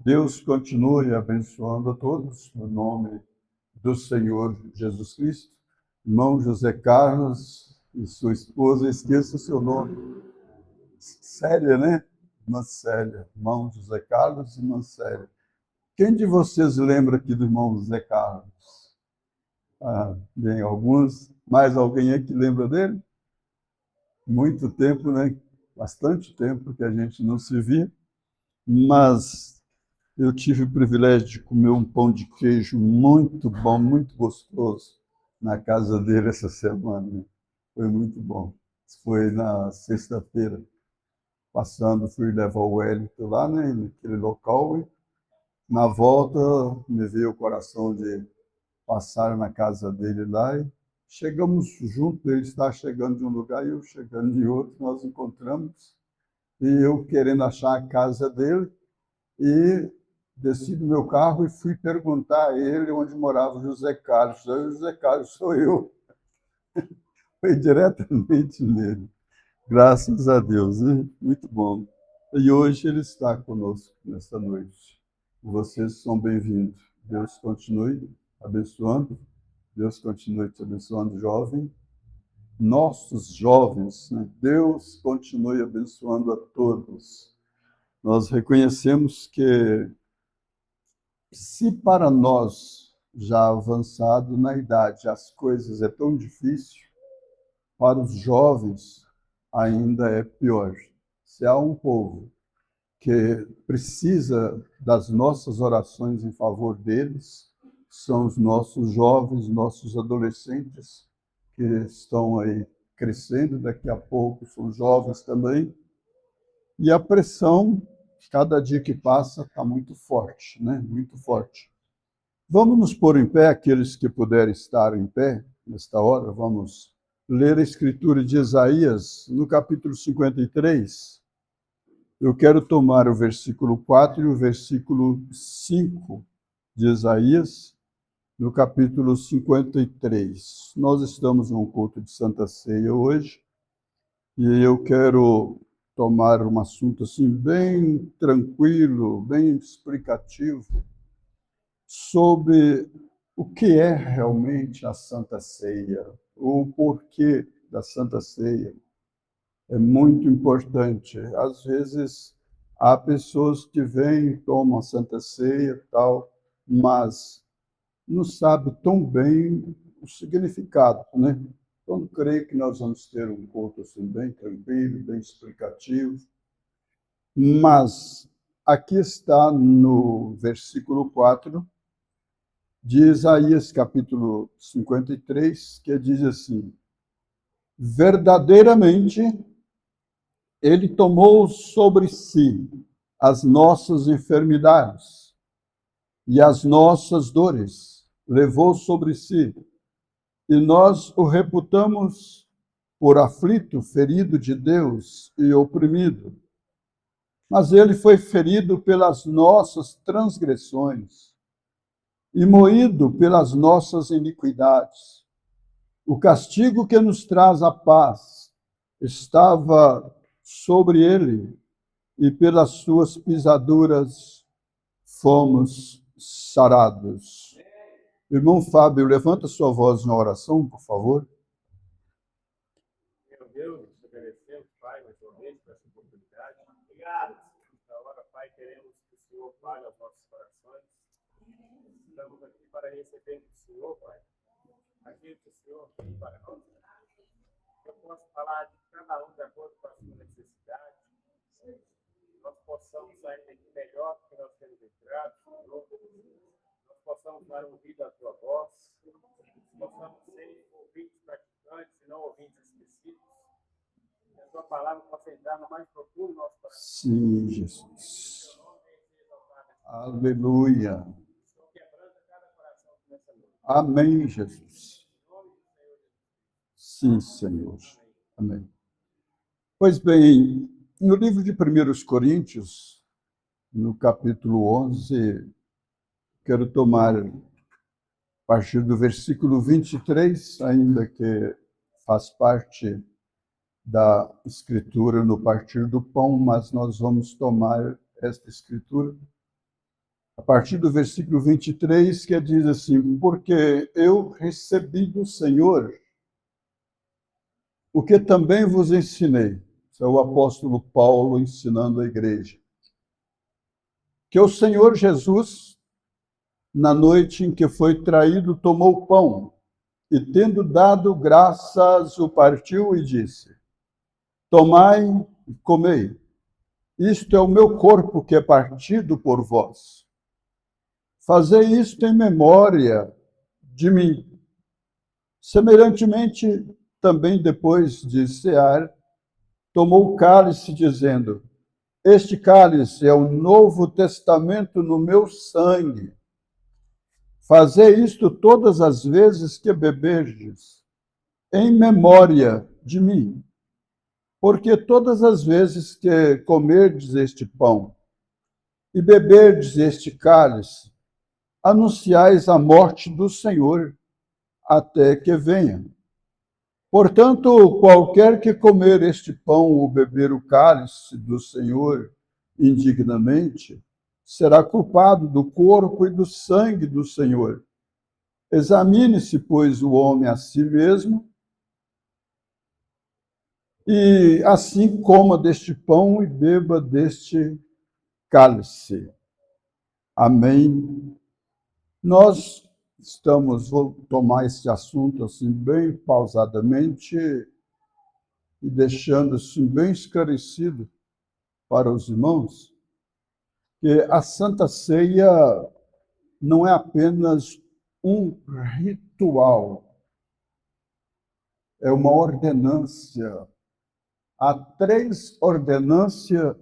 Deus continue abençoando a todos, no nome do Senhor Jesus Cristo. Irmão José Carlos e sua esposa, esqueça o seu nome. Célia, né? Irmã Célia. Irmão José Carlos e irmã Célia. Quem de vocês lembra aqui do irmão José Carlos? Bem, alguns. Mais alguém aqui lembra dele? Muito tempo, né? Bastante tempo que a gente não se via. Mas eu tive o privilégio de comer um pão de queijo muito bom, muito gostoso, na casa dele essa semana. Foi muito bom. Foi na sexta-feira, passando, fui levar o Wellington lá, né, naquele local. E na volta, me veio o coração de passar na casa dele lá. E chegamos juntos, ele está chegando de um lugar e eu chegando de outro. Nós encontramos. E eu querendo achar a casa dele. E desci do meu carro e fui perguntar a ele onde morava o José Carlos. Aí o José Carlos sou eu. Foi diretamente nele. Graças a Deus, né? Muito bom. E hoje ele está conosco nesta noite. Vocês são bem-vindos. Deus continue abençoando. Deus continue te abençoando, jovem. Nossos jovens, né? Deus continue abençoando a todos. Nós reconhecemos que se para nós, já avançado na idade, as coisas é tão difícil, para os jovens ainda é pior. Se há um povo que precisa das nossas orações em favor deles, são os nossos jovens, nossos adolescentes, que estão aí crescendo, daqui a pouco são jovens também, e a pressão, cada dia que passa, está muito forte, né? Muito forte. Vamos nos pôr em pé, aqueles que puderem estar em pé nesta hora. Vamos ler a escritura de Isaías, no capítulo 53. Eu quero tomar o versículo 4 e o versículo 5 de Isaías, no capítulo 53. Nós estamos num culto de Santa Ceia hoje, e eu quero tomar um assunto assim bem tranquilo, bem explicativo, sobre o que é realmente a Santa Ceia, o porquê da Santa Ceia. É muito importante. Às vezes, há pessoas que vêm e tomam a Santa Ceia e tal, mas não sabem tão bem o significado, né? Então, creio que nós vamos ter um culto assim, bem tranquilo, bem explicativo. Mas aqui está no versículo 4 de Isaías, capítulo 53, que diz assim: verdadeiramente ele tomou sobre si as nossas enfermidades e as nossas dores, levou sobre si, e nós o reputamos por aflito, ferido de Deus e oprimido. Mas ele foi ferido pelas nossas transgressões e moído pelas nossas iniquidades. O castigo que nos traz a paz estava sobre ele, e pelas suas pisaduras fomos sarados. Irmão Fábio, levanta sua voz na oração, por favor. Meu Deus, te agradecemos, Pai, mais uma vez, por essa oportunidade. Obrigado. Nesta hora, Pai, queremos que o Senhor fale aos nossos corações. Estamos aqui para receber do Senhor, Pai, aquilo que o Senhor tem para nós. Eu posso falar de cada um de acordo com a sua necessidade. Nós possamos sair daqui melhor do que nós temos entrado, Senhor. Nós possamos dar ouvido à tua voz. Possamos ser ouvintes praticantes e não ouvintes esquecidos. Que a tua palavra possa entrar no mais profundo do nosso coração. Sim, Jesus. Aleluia. Amém, Jesus. Sim, Senhor. Amém. Pois bem, no livro de 1 Coríntios, no capítulo 11, quero tomar a partir do versículo 23, ainda que faz parte da escritura no partir do pão, mas nós vamos tomar esta escritura a partir do versículo 23, que diz assim: porque eu recebi do Senhor o que também vos ensinei. Isso é o apóstolo Paulo ensinando a igreja. Que o Senhor Jesus, na noite em que foi traído, tomou o pão e, tendo dado graças, o partiu e disse: tomai e comei. Isto é o meu corpo que é partido por vós. Fazei isto em memória de mim. Semelhantemente, também depois de cear, tomou o cálice, dizendo: este cálice é o novo testamento no meu sangue. Fazei isto todas as vezes que beberdes, em memória de mim. Porque todas as vezes que comerdes este pão e beberdes este cálice, anunciais a morte do Senhor até que venha. Portanto, qualquer que comer este pão ou beber o cálice do Senhor indignamente, será culpado do corpo e do sangue do Senhor. Examine-se, pois, o homem a si mesmo, e assim coma deste pão e beba deste cálice. Amém. Nós vou tomar esse assunto assim bem pausadamente e deixando assim bem esclarecido para os irmãos, que a Santa Ceia não é apenas um ritual, é uma ordenância. Há 3 ordenâncias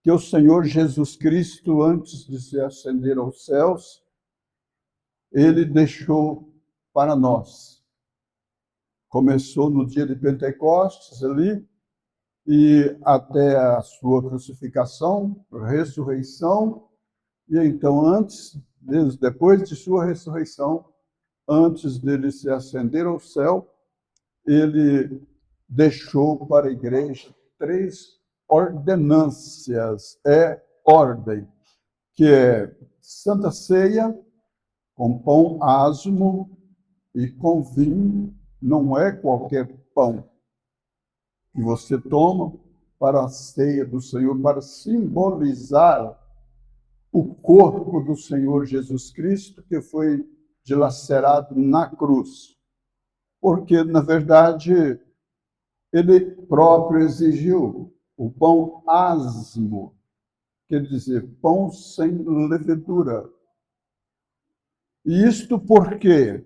que o Senhor Jesus Cristo, antes de se ascender aos céus, ele deixou para nós. Começou no dia de Pentecostes ali, e até a sua crucificação, ressurreição, e então depois de sua ressurreição, antes dele se ascender ao céu, ele deixou para a igreja 3 ordenâncias, ordem, que é Santa Ceia, com pão asmo e com vinho, não é qualquer pão que você toma para a ceia do Senhor, para simbolizar o corpo do Senhor Jesus Cristo, que foi dilacerado na cruz. Porque, na verdade, ele próprio exigiu o pão asmo, quer dizer, pão sem levedura. E isto porque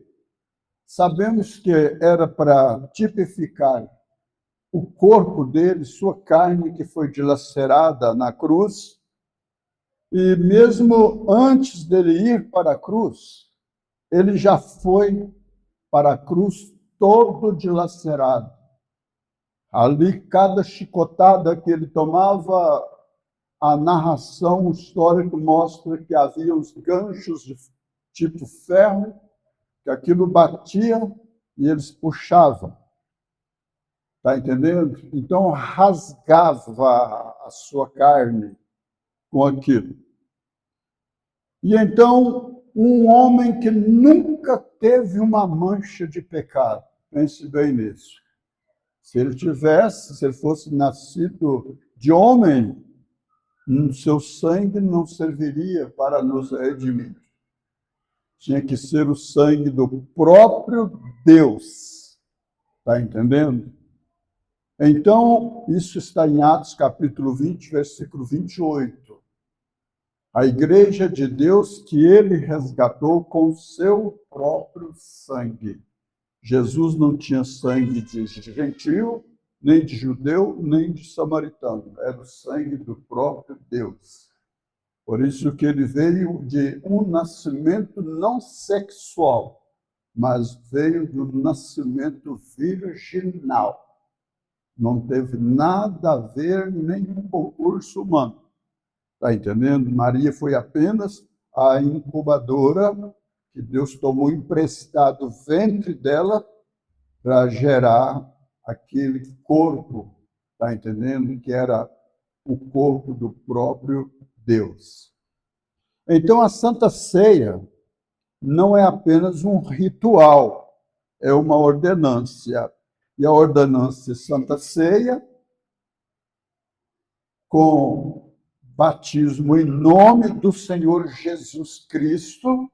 sabemos que era para tipificar o corpo dele, sua carne que foi dilacerada na cruz, e mesmo antes dele ir para a cruz, ele já foi para a cruz todo dilacerado. Ali, cada chicotada que ele tomava, a narração histórica mostra que havia uns ganchos de tipo ferro, que aquilo batia e eles puxavam. Está entendendo? Então, rasgava a sua carne com aquilo. E então, um homem que nunca teve uma mancha de pecado, pense bem nisso. Se ele fosse nascido de homem, seu sangue não serviria para nos redimir. Tinha que ser o sangue do próprio Deus. Está entendendo? Então, isso está em Atos capítulo 20, versículo 28. A igreja de Deus que ele resgatou com seu próprio sangue. Jesus não tinha sangue de gentio, nem de judeu, nem de samaritano. Era o sangue do próprio Deus. Por isso que ele veio de um nascimento não sexual, mas veio do nascimento virginal. Não teve nada a ver nenhum concurso humano. Está entendendo? Maria foi apenas a incubadora que Deus tomou emprestado o ventre dela para gerar aquele corpo, está entendendo? Que era o corpo do próprio Deus. Então, a Santa Ceia não é apenas um ritual, é uma ordenância. E a ordenância Santa Ceia, com batismo em nome do Senhor Jesus Cristo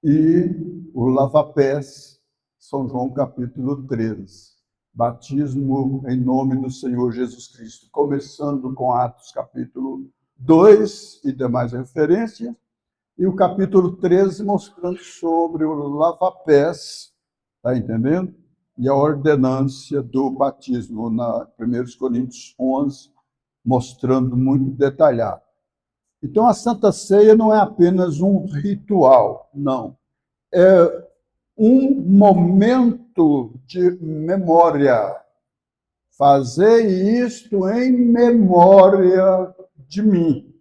e o lava-pés, São João capítulo 13. Batismo em nome do Senhor Jesus Cristo, começando com Atos capítulo 2 e demais referências, e o capítulo 13 mostrando sobre o lava-pés, está entendendo? E a ordenância do batismo, na 1 Coríntios 11, mostrando muito detalhado. Então, a Santa Ceia não é apenas um ritual, não. É um momento de memória. Fazei isto em memória de mim.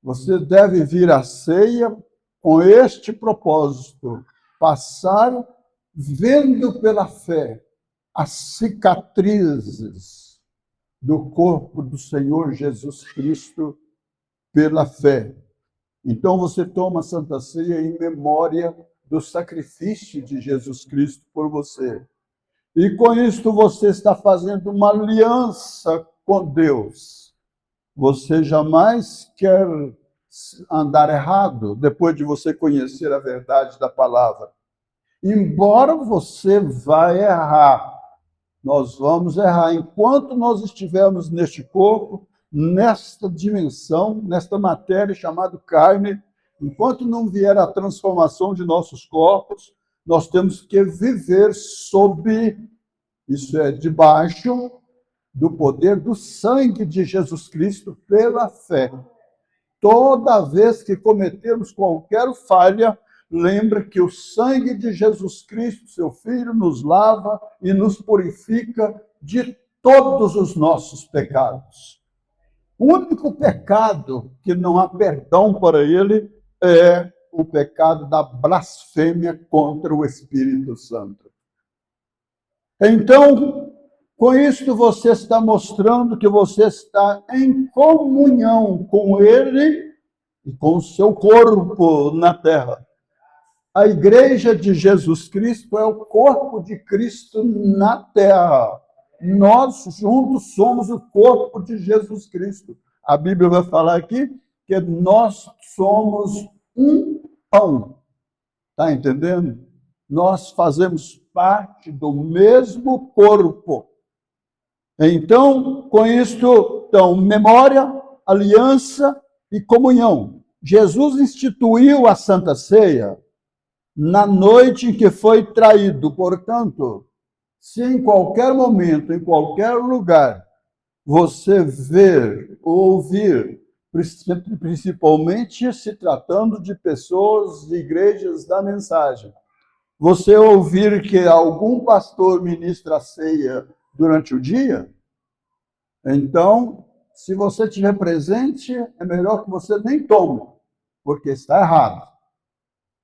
Você deve vir à ceia com este propósito, passar vendo pela fé as cicatrizes do corpo do Senhor Jesus Cristo pela fé. Então você toma a Santa Ceia em memória do sacrifício de Jesus Cristo por você. E com isto você está fazendo uma aliança com Deus. Você jamais quer andar errado depois de você conhecer a verdade da palavra. Embora você vá errar, nós vamos errar. Enquanto nós estivermos neste corpo, nesta dimensão, nesta matéria chamada carne, enquanto não vier a transformação de nossos corpos, nós temos que viver sob, isso é, debaixo do poder do sangue de Jesus Cristo pela fé. Toda vez que cometemos qualquer falha, lembra que o sangue de Jesus Cristo, seu Filho, nos lava e nos purifica de todos os nossos pecados. O único pecado que não há perdão para ele é o pecado da blasfêmia contra o Espírito Santo. Então, com isto você está mostrando que você está em comunhão com ele e com o seu corpo na terra. A igreja de Jesus Cristo é o corpo de Cristo na terra. Nós juntos somos o corpo de Jesus Cristo. A Bíblia vai falar aqui que nós somos um pão. Está entendendo? Nós fazemos parte do mesmo corpo. Então, com isto, então, memória, aliança e comunhão. Jesus instituiu a Santa Ceia na noite em que foi traído. Portanto, se em qualquer momento, em qualquer lugar, você ver ou ouvir, principalmente se tratando de pessoas de igrejas da mensagem, você ouvir que algum pastor ministra a ceia durante o dia, então, se você estiver presente, é melhor que você nem tome, porque está errado.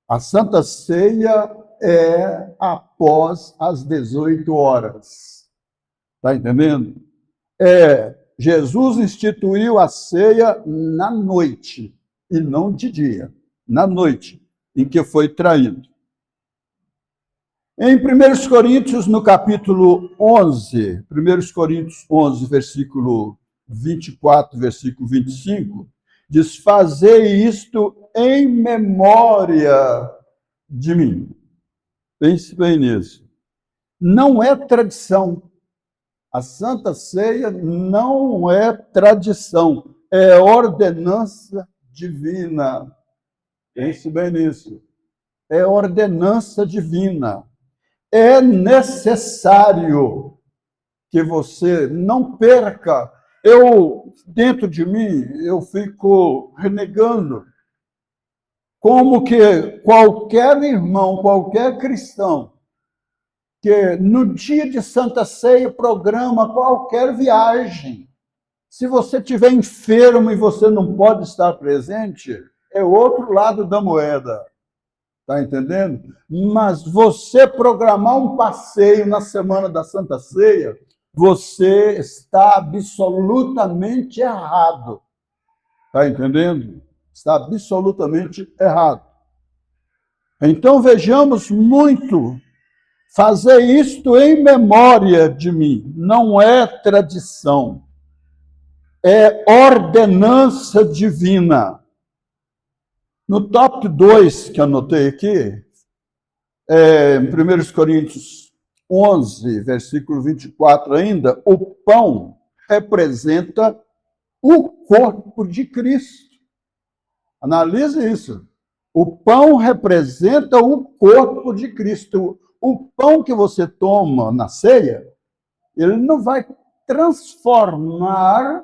A Santa Ceia é após as 18 horas. Está entendendo? Jesus instituiu a ceia na noite, e não de dia, na noite, em que foi traído. Em 1 Coríntios, no capítulo 11, 1 Coríntios 11, versículo 24, versículo 25, diz: fazei isto em memória de mim. Pense bem nisso. Não é tradição. A Santa Ceia não é tradição, é ordenança divina. Pense bem nisso. É ordenança divina. É necessário que você não perca. Dentro de mim, eu fico renegando como que qualquer irmão, qualquer cristão, que no dia de Santa Ceia programa qualquer viagem. Se você estiver enfermo e você não pode estar presente, é outro lado da moeda. Está entendendo? Mas você programar um passeio na semana da Santa Ceia, você está absolutamente errado. Está entendendo? Está absolutamente errado. Então vejamos muito, fazer isto em memória de mim, não é tradição, é ordenança divina. No tópico 2 que anotei aqui, em 1 Coríntios 11, versículo 24 ainda, o pão representa o corpo de Cristo. Analise isso. O pão representa o corpo de Cristo. O pão que você toma na ceia, ele não vai transformar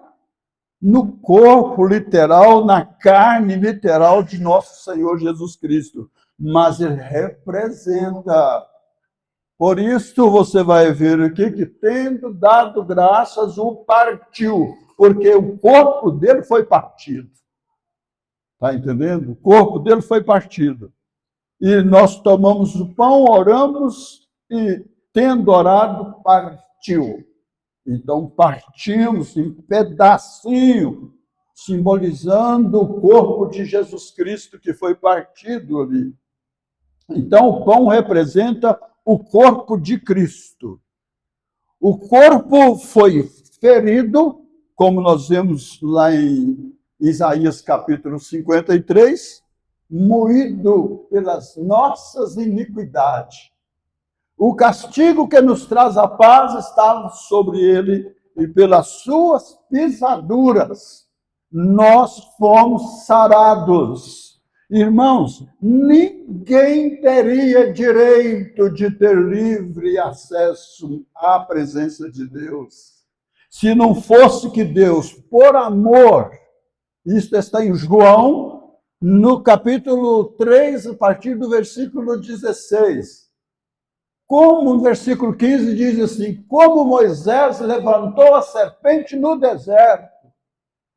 no corpo literal, na carne literal de nosso Senhor Jesus Cristo, mas ele representa. Por isso você vai ver aqui que, tendo dado graças, o partiu, porque o corpo dele foi partido. Está entendendo? O corpo dele foi partido. E nós tomamos o pão, oramos e, tendo orado, partiu. Então, partimos em pedacinho, simbolizando o corpo de Jesus Cristo que foi partido ali. Então, o pão representa o corpo de Cristo. O corpo foi ferido, como nós vemos lá em Isaías capítulo 53, moído pelas nossas iniquidades. O castigo que nos traz a paz estava sobre ele, e pelas suas pisaduras nós fomos sarados. Irmãos, ninguém teria direito de ter livre acesso à presença de Deus, se não fosse que Deus, por amor, isto está em João, no capítulo 3, a partir do versículo 16. Como no versículo 15 diz assim, como Moisés levantou a serpente no deserto,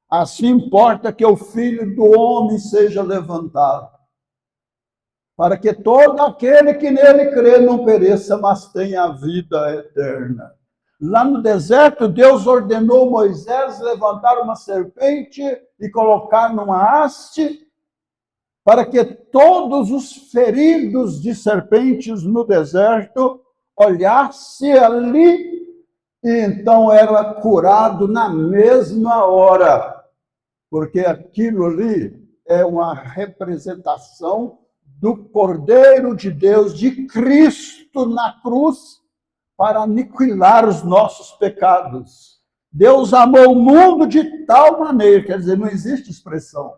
assim importa que o Filho do Homem seja levantado, para que todo aquele que nele crê não pereça, mas tenha a vida eterna. Lá no deserto, Deus ordenou Moisés levantar uma serpente e colocar numa haste, para que todos os feridos de serpentes no deserto olhassem ali, e então era curado na mesma hora, porque aquilo ali é uma representação do Cordeiro de Deus, de Cristo na cruz, para aniquilar os nossos pecados. Deus amou o mundo de tal maneira, quer dizer, não existe expressão.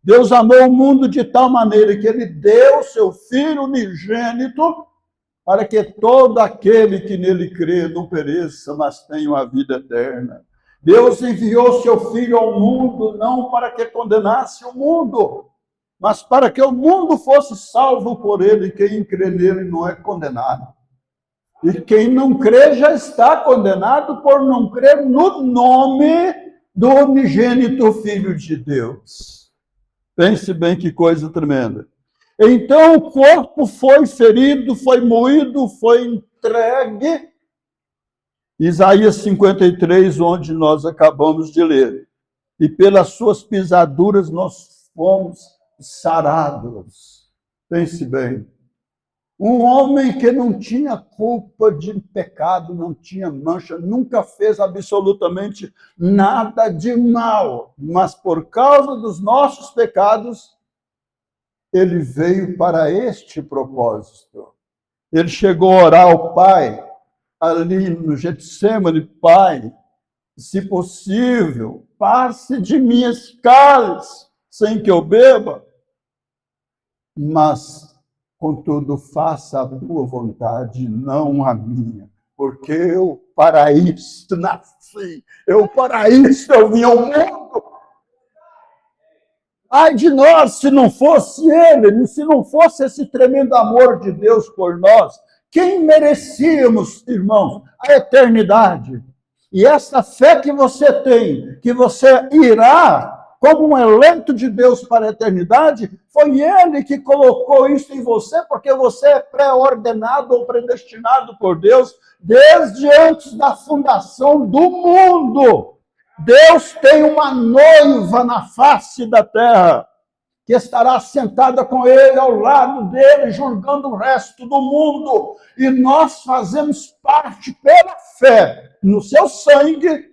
Deus amou o mundo de tal maneira que ele deu seu Filho unigênito para que todo aquele que nele crê não pereça, mas tenha a vida eterna. Deus enviou seu Filho ao mundo não para que condenasse o mundo, mas para que o mundo fosse salvo por ele. Quem crê nele não é condenado. E quem não crê já está condenado por não crer no nome do unigênito Filho de Deus. Pense bem que coisa tremenda. Então o corpo foi ferido, foi moído, foi entregue. Isaías 53, onde nós acabamos de ler. E pelas suas pisaduras nós fomos sarados. Pense bem. Um homem que não tinha culpa de pecado, não tinha mancha, nunca fez absolutamente nada de mal, mas por causa dos nossos pecados, ele veio para este propósito. Ele chegou a orar ao Pai, ali no Getsemane: Pai, se possível, passe de mim esse cálice, sem que eu beba, mas contudo, faça a tua vontade, não a minha, porque eu para isto nasci, eu para isto eu vim ao mundo. Ai de nós, se não fosse ele, se não fosse esse tremendo amor de Deus por nós, quem merecíamos, irmãos? A eternidade. E essa fé que você tem, que você irá como um eleito de Deus para a eternidade, foi ele que colocou isso em você, porque você é pré-ordenado ou predestinado por Deus desde antes da fundação do mundo. Deus tem uma noiva na face da terra. que estará sentada com ele, ao lado dele, julgando o resto do mundo. E nós fazemos parte, pela fé, no seu sangue,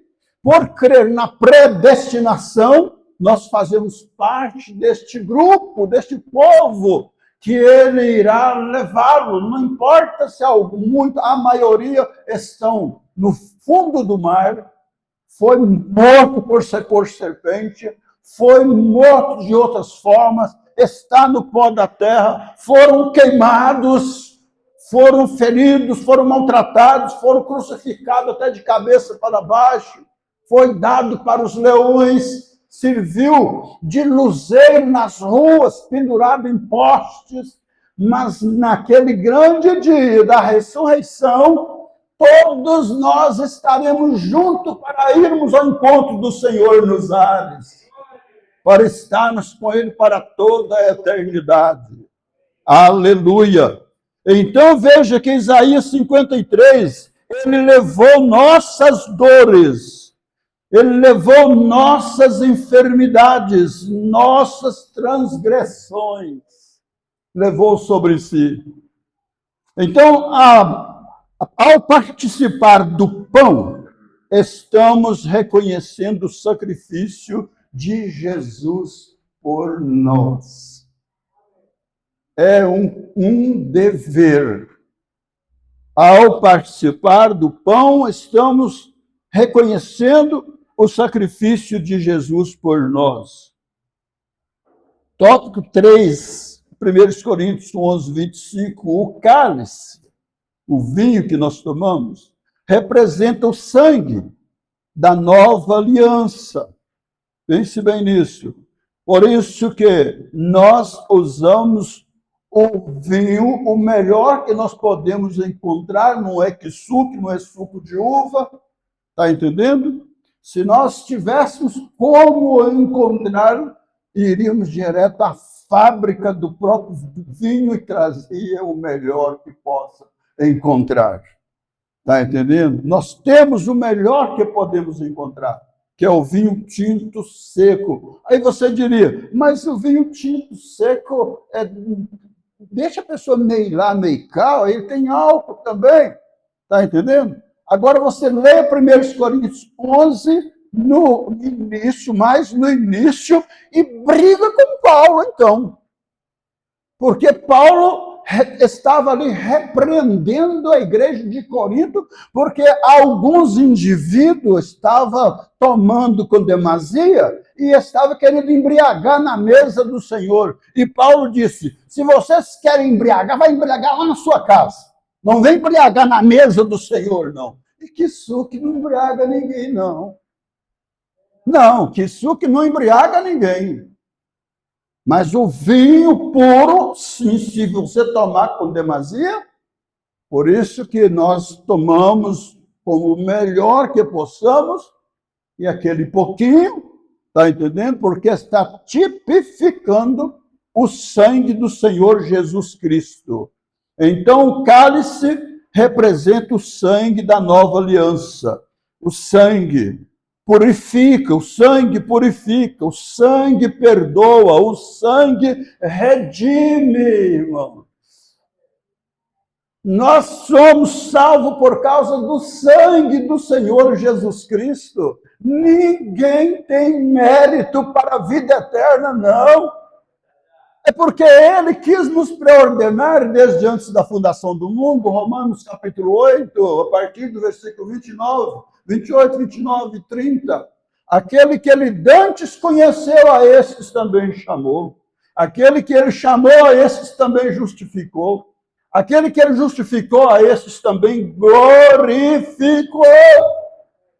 por crer na predestinação, nós fazemos parte deste grupo, deste povo, que ele irá levá-lo. Não importa se a maioria estão no fundo do mar, foi morto por serpente, foi morto de outras formas, está no pó da terra, foram queimados, foram feridos, foram maltratados, foram crucificados até de cabeça para baixo, foi dado para os leões, serviu de luzeiro nas ruas, pendurado em postes, mas naquele grande dia da ressurreição, todos nós estaremos juntos para irmos ao encontro do Senhor nos ares, para estarmos com Ele para toda a eternidade. Aleluia! Então veja que Isaías 53, ele levou nossas dores, ele levou nossas enfermidades, nossas transgressões, levou sobre si. Então, ao participar do pão, estamos reconhecendo o sacrifício de Jesus por nós. É um dever. Ao participar do pão, estamos reconhecendo o sacrifício de Jesus por nós. Tópico 3, 1 Coríntios 11, 25. O cálice, o vinho que nós tomamos, representa o sangue da nova aliança. Pense bem nisso. Por isso que nós usamos o vinho, o melhor que nós podemos encontrar, não é suco, não é suco de uva, está entendendo? Se nós tivéssemos como encontrar, iríamos direto à fábrica do próprio vinho e trazia o melhor que possa encontrar. Está entendendo? Nós temos o melhor que podemos encontrar, que é o vinho tinto seco. Aí você diria, mas o vinho tinto seco deixa a pessoa meio lá, meio cá, ele tem álcool também. Está entendendo? Agora você lê 1 Coríntios 11, no início, e briga com Paulo, então. Porque Paulo estava ali repreendendo a igreja de Corinto, porque alguns indivíduos estavam tomando com demasia e estavam querendo embriagar na mesa do Senhor. E Paulo disse, se vocês querem embriagar, vai embriagar lá na sua casa. Não vem embriagar na mesa do Senhor, não. E que suco não embriaga ninguém, não. Não, que suco não embriaga ninguém. Mas o vinho puro, sim, se você tomar com demasia, por isso que nós tomamos como o melhor que possamos, e aquele pouquinho, está entendendo? Porque está tipificando o sangue do Senhor Jesus Cristo. Então, o cálice representa o sangue da nova aliança. O sangue purifica, o sangue perdoa, o sangue redime, irmãos. Nós somos salvos por causa do sangue do Senhor Jesus Cristo. Ninguém tem mérito para a vida eterna, não. É porque Ele quis nos preordenar desde antes da fundação do mundo, Romanos capítulo 8, a partir do versículo 28, 29 e 30. Aquele que Ele dantes conheceu, a estes também chamou. Aquele que Ele chamou, a estes também justificou. Aquele que Ele justificou, a estes também glorificou.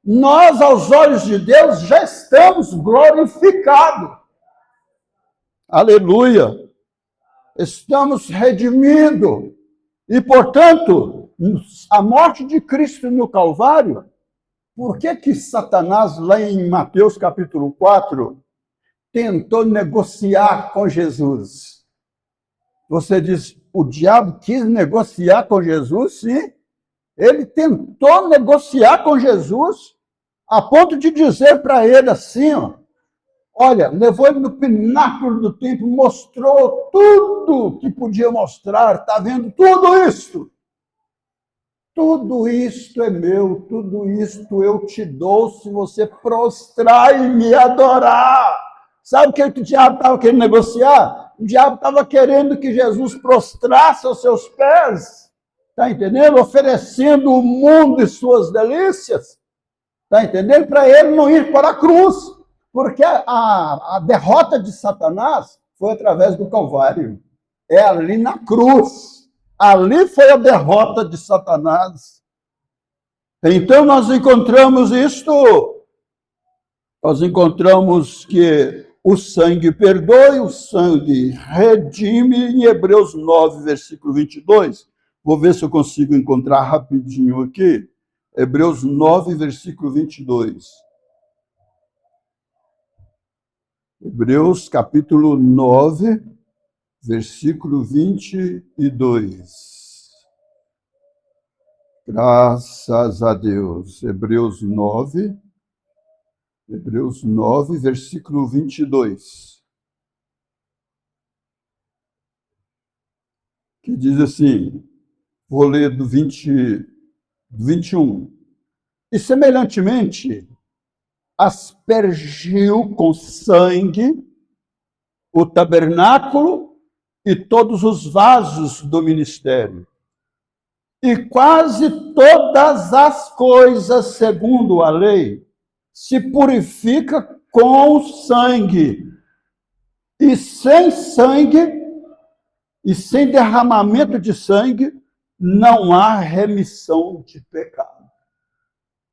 Nós, aos olhos de Deus, já estamos glorificados. Aleluia! Estamos redimidos. E, portanto, a morte de Cristo no Calvário, por que Satanás, lá em Mateus capítulo 4, tentou negociar com Jesus? Você diz, o diabo quis negociar com Jesus? Sim. Ele tentou negociar com Jesus a ponto de dizer para ele assim, ó, Olha, levou ele no pináculo do templo, mostrou tudo que podia mostrar. Está vendo tudo isso? Tudo isto é meu, tudo isto eu te dou se você prostrar e me adorar. Sabe o que o diabo estava querendo negociar? O diabo estava querendo que Jesus prostrasse aos seus pés. Está entendendo? Oferecendo o mundo e suas delícias. Está entendendo? Para ele não ir para a cruz. Porque a derrota de Satanás foi através do Calvário. É ali na cruz. Ali foi a derrota de Satanás. Então nós encontramos isto. Nós encontramos que o sangue perdoa e o sangue redime em Hebreus 9, versículo 22. Vou ver se eu consigo encontrar rapidinho aqui. Hebreus 9, versículo 22. Hebreus capítulo 9, versículo 22. Graças a Deus. Hebreus 9, versículo 22. Que diz assim, vou ler do 21. E semelhantemente, aspergiu com sangue o tabernáculo e todos os vasos do ministério. E quase todas as coisas, segundo a lei, se purifica com o sangue. E sem sangue, e sem derramamento de sangue, não há remissão de pecado.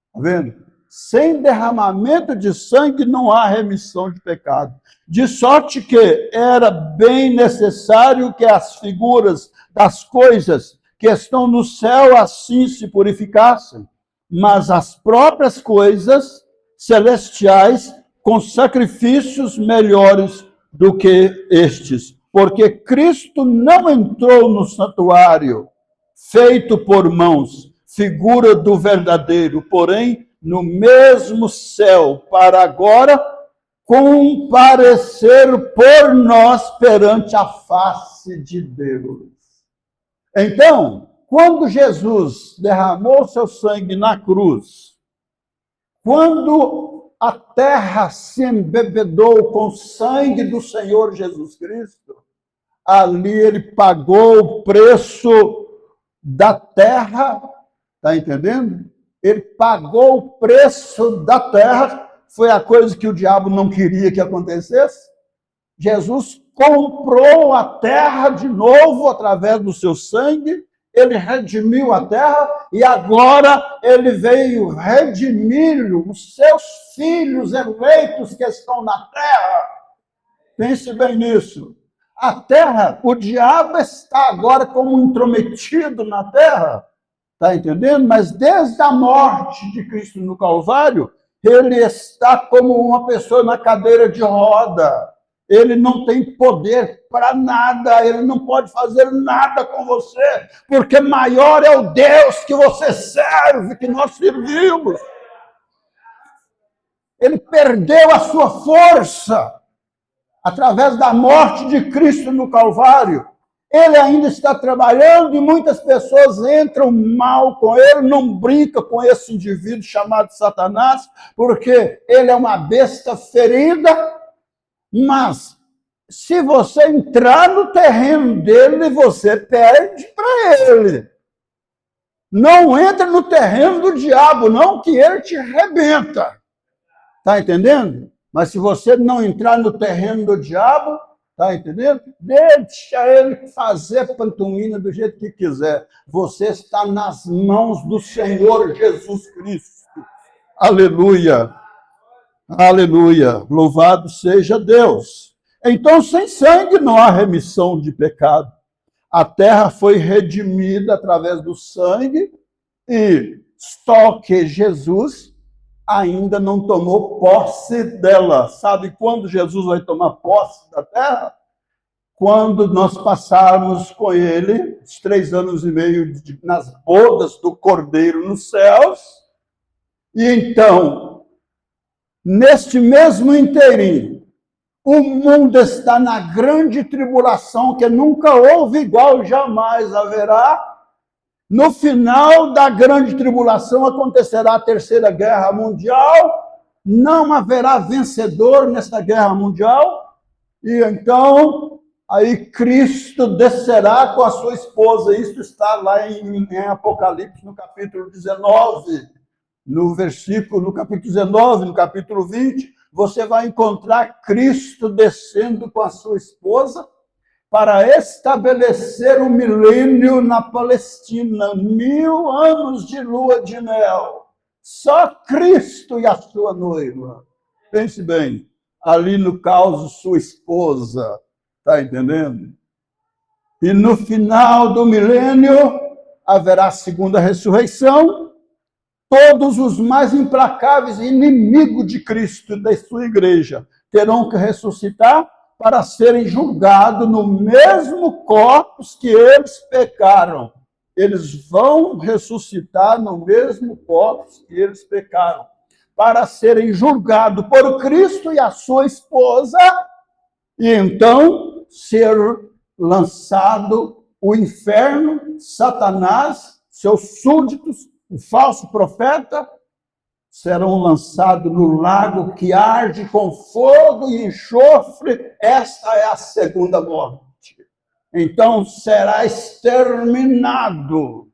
Está vendo? Sem derramamento de sangue não há remissão de pecado. De sorte que era bem necessário que as figuras das coisas que estão no céu assim se purificassem, mas as próprias coisas celestiais com sacrifícios melhores do que estes. Porque Cristo não entrou no santuário feito por mãos, figura do verdadeiro, porém no mesmo céu, para agora comparecer por nós perante a face de Deus. Então, quando Jesus derramou seu sangue na cruz, quando a terra se embebedou com o sangue do Senhor Jesus Cristo, ali ele pagou o preço da terra, está entendendo? Ele pagou o preço da terra, foi a coisa que o diabo não queria que acontecesse. Jesus comprou a terra de novo através do seu sangue, ele redimiu a terra e agora ele veio redimir os seus filhos eleitos que estão na terra. Pense bem nisso. A terra, o diabo está agora como intrometido na terra, está entendendo? Mas desde a morte de Cristo no Calvário, ele está como uma pessoa na cadeira de roda. Ele não tem poder para nada, ele não pode fazer nada com você, porque maior é o Deus que você serve, que nós servimos. Ele perdeu a sua força através da morte de Cristo no Calvário. Ele ainda está trabalhando e muitas pessoas entram mal com ele, não brinca com esse indivíduo chamado Satanás, porque ele é uma besta ferida, mas se você entrar no terreno dele, você perde para ele. Não entra no terreno do diabo, não, que ele te arrebenta. Está entendendo? Mas se você não entrar no terreno do diabo, está entendendo? Deixa ele fazer pantomima do jeito que quiser. Você está nas mãos do Senhor Jesus Cristo. Aleluia. Aleluia. Louvado seja Deus. Então, sem sangue não há remissão de pecado. A terra foi redimida através do sangue e só que Jesus ainda não tomou posse dela. Sabe quando Jesus vai tomar posse da terra? Quando nós passarmos com ele os 3 anos e meio nas bodas do Cordeiro nos céus. E então, neste mesmo inteirinho, O mundo está na grande tribulação, que nunca houve igual, jamais haverá. No final da grande tribulação acontecerá a terceira guerra mundial. Não haverá vencedor nesta guerra mundial. E então, aí Cristo descerá com a sua esposa. Isso está lá em Apocalipse, no capítulo 19, no capítulo 19, no capítulo 20, você vai encontrar Cristo descendo com a sua esposa para estabelecer o milênio na Palestina, 1000 anos de lua de mel. Só Cristo e a sua noiva. Pense bem, ali no caos, sua esposa. Está entendendo? E no final do milênio, haverá a segunda ressurreição. Todos os mais implacáveis inimigos de Cristo e da sua igreja terão que ressuscitar para serem julgados no mesmo corpos que eles pecaram. Eles vão ressuscitar no mesmo corpos que eles pecaram, para serem julgados por Cristo e a sua esposa, e então ser lançado o inferno, Satanás, seus súditos, o falso profeta, serão lançados no lago que arde com fogo e enxofre. Esta é a segunda morte. Então será exterminado.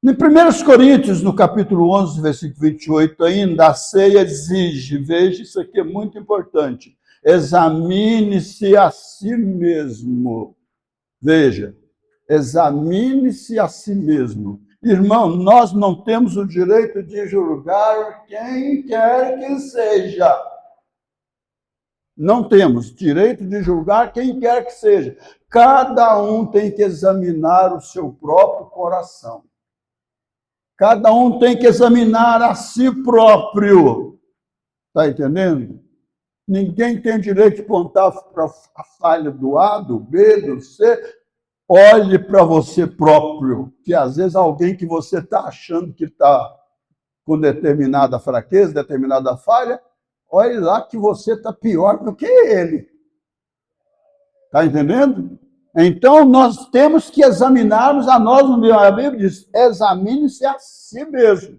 Em 1 Coríntios, no capítulo 11, versículo 28, ainda, a ceia exige, veja, isso aqui é muito importante, examine-se a si mesmo. Veja, examine-se a si mesmo. Irmão, nós não temos o direito de julgar quem quer que seja. Não temos direito de julgar quem quer que seja. Cada um tem que examinar o seu próprio coração. Cada um tem que examinar a si próprio. Está entendendo? Ninguém tem direito de apontar para a falha do A, do B, do C. Olhe para você próprio, que às vezes alguém que você está achando que está com determinada fraqueza, determinada falha, olhe lá que você está pior do que ele. Está entendendo? Então, nós temos que examinarmos a nós, a Bíblia diz, examine-se a si mesmo.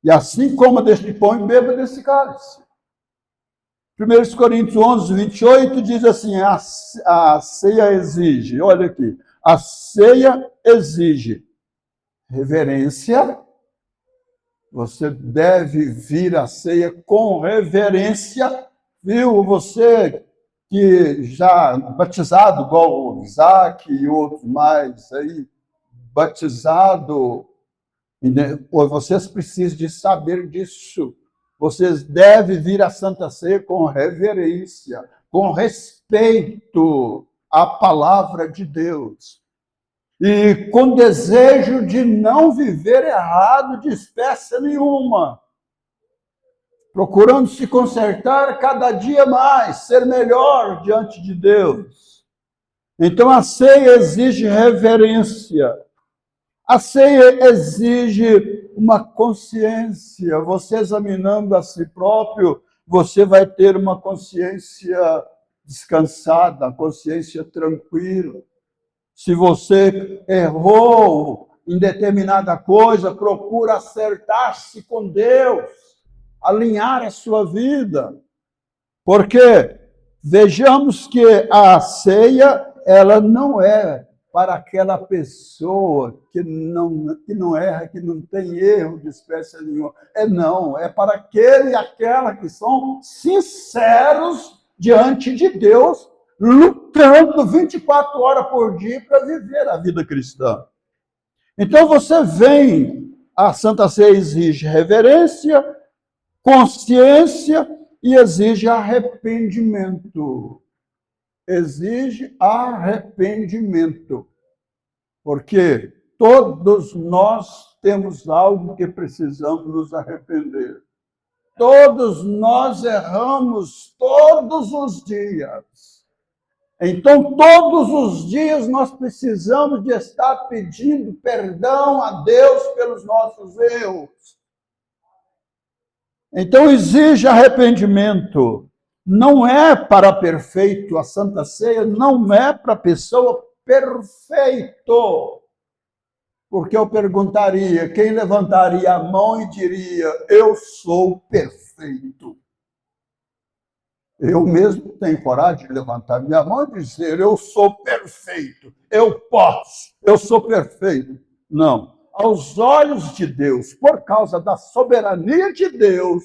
E assim coma deste pão e beba desse cálice. 1 Coríntios 11, 28 diz assim, a ceia exige, olha aqui, a ceia exige reverência, você deve vir à ceia com reverência, viu? Você que já batizado, igual o Isaac e outros mais aí, batizado, vocês precisam de saber disso. Vocês devem vir à Santa Ceia com reverência, com respeito à palavra de Deus. E com desejo de não viver errado de espécie nenhuma. Procurando se consertar cada dia mais, ser melhor diante de Deus. Então a ceia exige reverência. A ceia exige uma consciência. Você examinando a si próprio, você vai ter uma consciência descansada, consciência tranquila. Se você errou em determinada coisa, procura acertar-se com Deus, alinhar a sua vida. Porque vejamos que a ceia, ela não é para aquela pessoa que não erra, que não tem erro de espécie nenhuma. É para aquele e aquela que são sinceros diante de Deus, lutando 24 horas por dia para viver a vida cristã. Então você vem, a Santa Ceia exige reverência, consciência e exige arrependimento. Exige arrependimento, porque todos nós temos algo que precisamos nos arrepender. Todos nós erramos todos os dias. Então, todos os dias nós precisamos de estar pedindo perdão a Deus pelos nossos erros. Então exige arrependimento. Não é para perfeito, a Santa Ceia não é para pessoa perfeito. Porque eu perguntaria, quem levantaria a mão e diria, eu sou perfeito? Eu mesmo tenho coragem de levantar minha mão e dizer, eu sou perfeito, eu posso, eu sou perfeito. Não. Aos olhos de Deus, por causa da soberania de Deus,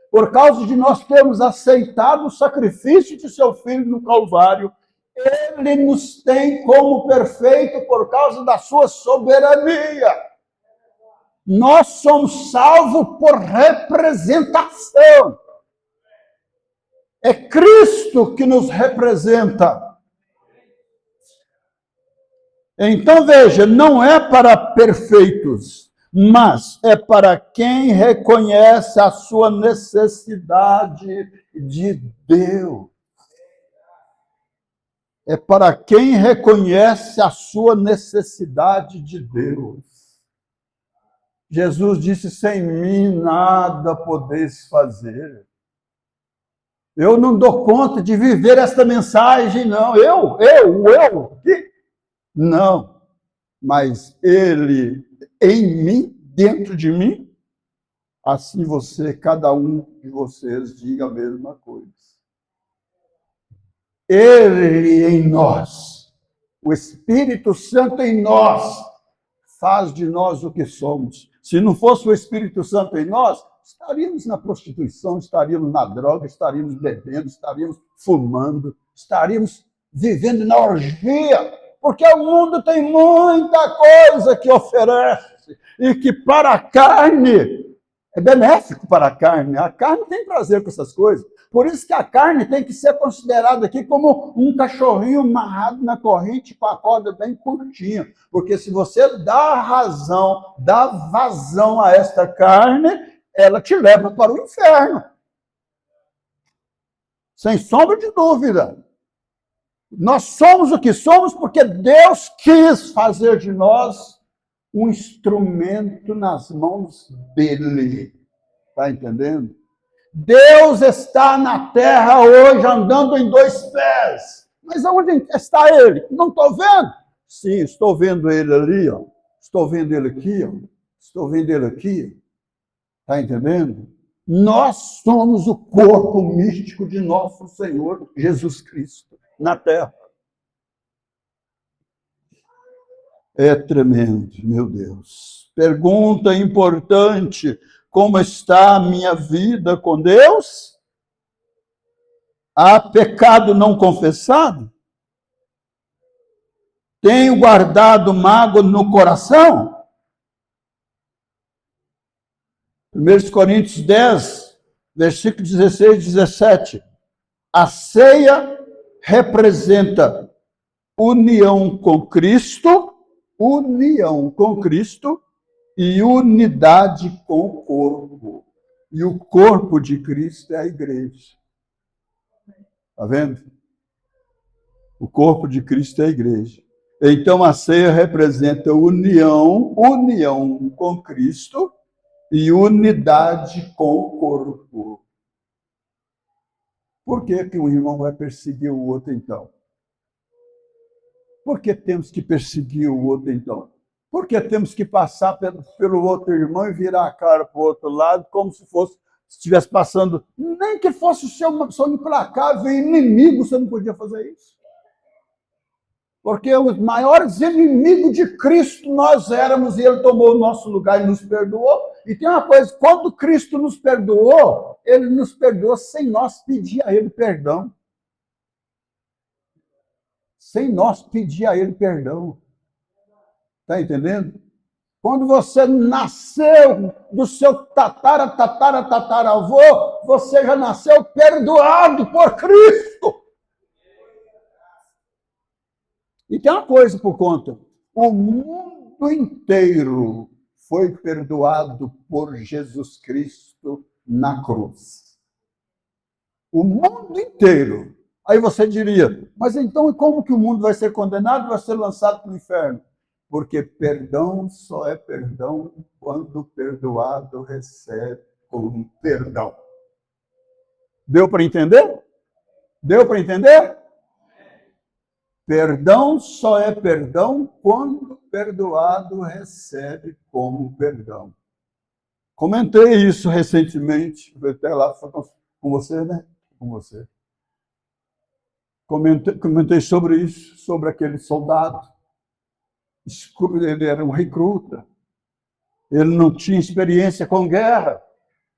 por causa de nós termos aceitado o sacrifício de seu Filho no Calvário, ele nos tem como perfeito por causa da sua soberania. Nós somos salvos por representação. É Cristo que nos representa. Então, veja, não é para perfeitos, mas é para quem reconhece a sua necessidade de Deus. É para quem reconhece a sua necessidade de Deus. Jesus disse, sem mim nada podeis fazer. Eu não dou conta de viver esta mensagem, não. Eu. Não. Mas ele em mim, dentro de mim, assim você, cada um de vocês, diga a mesma coisa. Ele em nós, o Espírito Santo em nós, faz de nós o que somos. Se não fosse o Espírito Santo em nós, estaríamos na prostituição, estaríamos na droga, estaríamos bebendo, estaríamos fumando, estaríamos vivendo na orgia, porque o mundo tem muita coisa que oferece e que para a carne é benéfico para a carne. A carne tem prazer com essas coisas. Por isso que a carne tem que ser considerada aqui como um cachorrinho amarrado na corrente com a corda bem curtinha. Porque se você dá razão, dá vazão a esta carne, ela te leva para o inferno. Sem sombra de dúvida. Nós somos o que somos porque Deus quis fazer de nós um instrumento nas mãos dele. Está entendendo? Deus está na terra hoje andando em dois pés. Mas aonde está ele? Não estou vendo. Sim, estou vendo ele ali, ó. Estou vendo ele aqui, ó. Estou vendo ele aqui. Está entendendo? Nós somos o corpo místico de nosso Senhor Jesus Cristo na terra. É tremendo, meu Deus. Pergunta importante: como está a minha vida com Deus? Há pecado não confessado? Tenho guardado mágoa no coração? 1 Coríntios 10, versículo 16 e 17. A ceia representa união com Cristo e unidade com o corpo. E o corpo de Cristo é a igreja. Está vendo? O corpo de Cristo é a igreja. Então a ceia representa união com Cristo e unidade com o corpo. Por que um irmão vai perseguir o outro então? Por que temos que perseguir o outro então? Por que temos que passar pelo outro irmão e virar a cara para o outro lado, como se estivesse passando, nem que fosse o seu implacável inimigo, você não podia fazer isso? Porque os maiores inimigos de Cristo nós éramos, e ele tomou o nosso lugar e nos perdoou. E tem uma coisa, quando Cristo nos perdoou, ele nos perdoou sem nós pedir a ele perdão. Sem nós pedir a ele perdão. Está entendendo? Quando você nasceu do seu tataravô, você já nasceu perdoado por Cristo. E tem uma coisa por conta. O mundo inteiro foi perdoado por Jesus Cristo na cruz. O mundo inteiro. Aí você diria, mas então como que o mundo vai ser condenado e vai ser lançado para o inferno? Porque perdão só é perdão quando o perdoado recebe com perdão. Deu para entender? Deu para entender? Perdão só é perdão quando perdoado recebe como perdão. Comentei isso recentemente, até lá com você, né? Com você. Comentei sobre isso, sobre aquele soldado. Ele era um recruta. Ele não tinha experiência com guerra.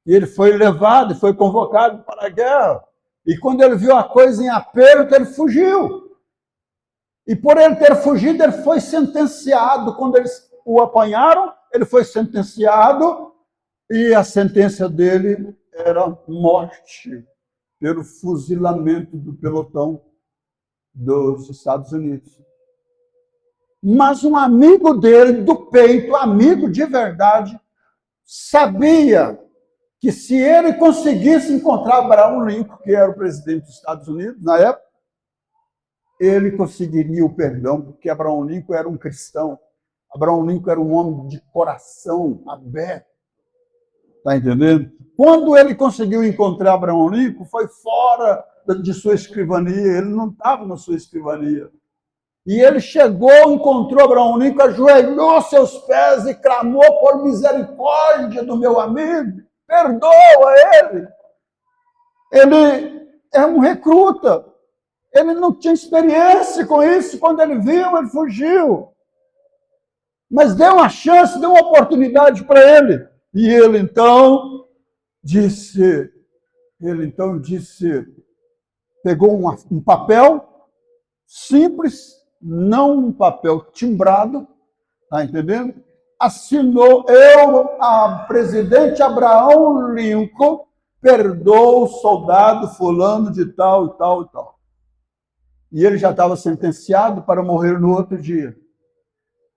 E ele foi levado, foi convocado para a guerra. E quando ele viu a coisa em aperto, ele fugiu. E por ele ter fugido, ele foi sentenciado. Quando eles o apanharam, ele foi sentenciado. E a sentença dele era morte pelo fuzilamento do pelotão dos Estados Unidos. Mas um amigo dele, do peito, amigo de verdade, sabia que se ele conseguisse encontrar Abraham Lincoln, que era o presidente dos Estados Unidos na época, ele conseguiria o perdão, porque Abraham Lincoln era um cristão. Abraham Lincoln era um homem de coração aberto. Está entendendo? Quando ele conseguiu encontrar Abraham Lincoln, foi fora de sua escrivania, ele não estava na sua escrivania. E ele chegou, encontrou Abraham Lincoln, ajoelhou seus pés e clamou por misericórdia do meu amigo, perdoa ele. Ele é um recruta, ele não tinha experiência com isso, quando ele viu, ele fugiu. Mas deu uma chance, deu uma oportunidade para ele. E ele então disse, pegou um papel simples, não um papel timbrado, tá entendendo? Assinou, a presidente Abraham Lincoln, perdoou o soldado fulano de tal e tal e tal. E ele já estava sentenciado para morrer no outro dia.